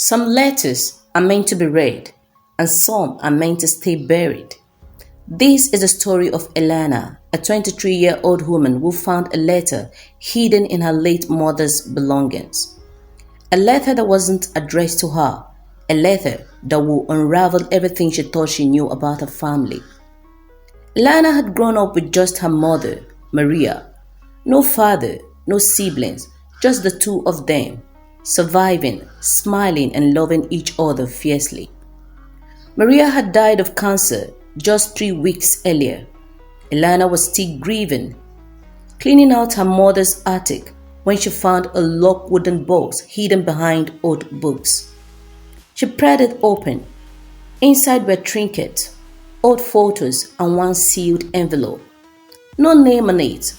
Some letters are meant to be read, and some are meant to stay buried. This is the story of Elena, a 23-year-old woman who found a letter hidden in her late mother's belongings. A letter that wasn't addressed to her, a letter that would unravel everything she thought she knew about her family. Elena had grown up with just her mother, Maria. No father, no siblings, just the two of them, surviving, smiling, and loving each other fiercely. Maria had died of cancer just 3 weeks earlier. Elena was still grieving, cleaning out her mother's attic when she found a locked wooden box hidden behind old books. She pried it open. Inside were trinkets, old photos, and one sealed envelope. No name on it.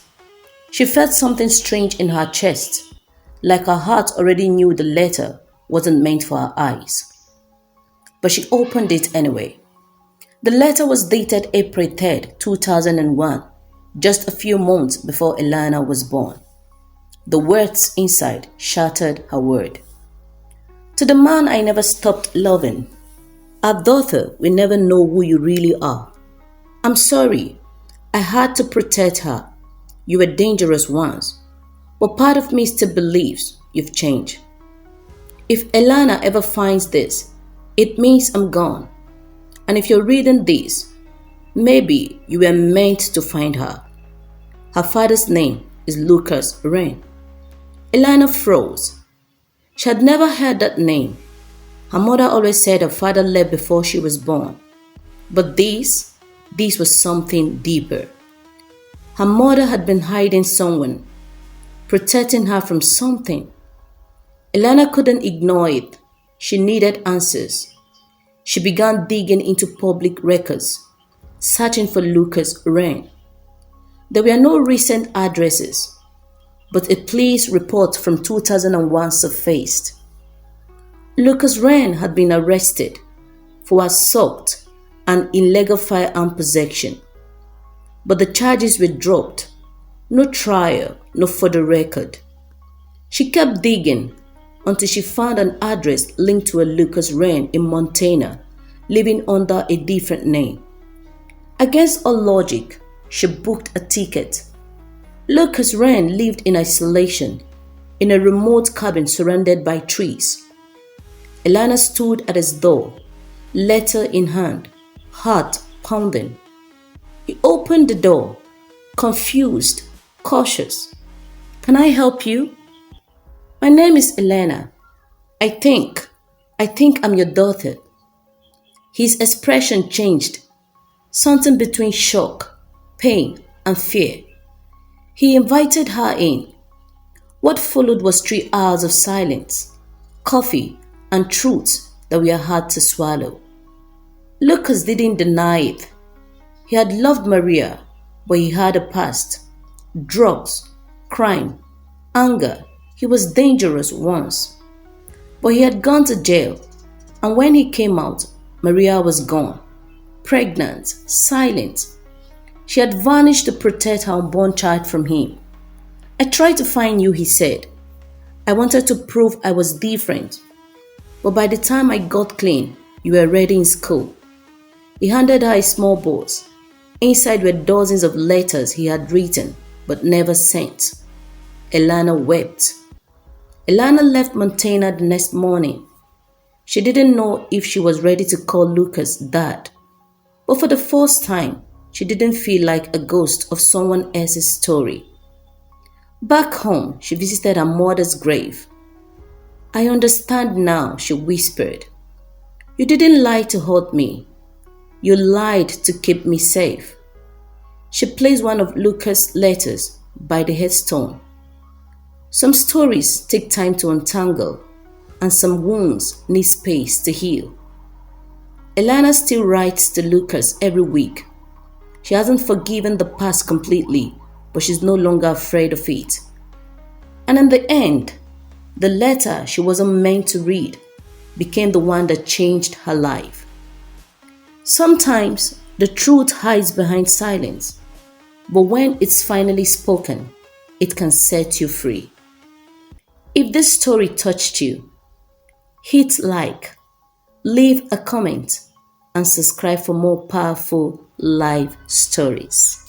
She felt something strange in her chest, like her heart already knew the letter wasn't meant for her eyes. But she opened it anyway. The letter was dated April 3rd, 2001, just a few months before Elena was born. The words inside shattered her world. To the man I never stopped loving, our daughter will never know who you really are. I'm sorry. I had to protect her. You were dangerous once, but part of me still believes you've changed. If Elena ever finds this, it means I'm gone. And if you're reading this, maybe you were meant to find her. Her father's name is Lucas Wren. Elena froze. She had never heard that name. Her mother always said her father left before she was born. But this was something deeper. Her mother had been hiding someone, protecting her from something. Elena couldn't ignore it. She needed answers. She began digging into public records, searching for Lucas Wren. There were no recent addresses, but a police report from 2001 surfaced. Lucas Wren had been arrested for assault and illegal firearm possession, but the charges were dropped. No trial, no further record. She kept digging until she found an address linked to a Lucas Wren in Montana, living under a different name. Against all logic, she booked a ticket. Lucas Wren lived in isolation, in a remote cabin surrounded by trees. Elena stood at his door, letter in hand, heart pounding. He opened the door, confused, cautious. "Can I help you?" "My name is Elena. I think I'm your daughter." His expression changed, something between shock, pain, and fear. He invited her in. What followed was 3 hours of silence, coffee, and truths that were hard to swallow. Lucas didn't deny it. He had loved Maria, but he had a past. Drugs, crime, anger. He was dangerous once. But he had gone to jail, and when he came out, Maria was gone, pregnant, silent. She had vanished to protect her unborn child from him. "I tried to find you," he said. "I wanted to prove I was different. But by the time I got clean, you were already in school." He handed her a small box. Inside were dozens of letters he had written but never sent. Elena wept. Elena left Montana the next morning. She didn't know if she was ready to call Lucas dad. But for the first time, she didn't feel like a ghost of someone else's story. Back home, she visited her mother's grave. "I understand now," she whispered. "You didn't lie to hurt me. You lied to keep me safe." She placed one of Lucas' letters by the headstone. Some stories take time to untangle, and some wounds need space to heal. Elena still writes to Lucas every week. She hasn't forgiven the past completely, but she's no longer afraid of it. And in the end, the letter she wasn't meant to read became the one that changed her life. Sometimes the truth hides behind silence, but when it's finally spoken, it can set you free. If this story touched you, Hit like, leave a comment, and subscribe for more powerful life stories.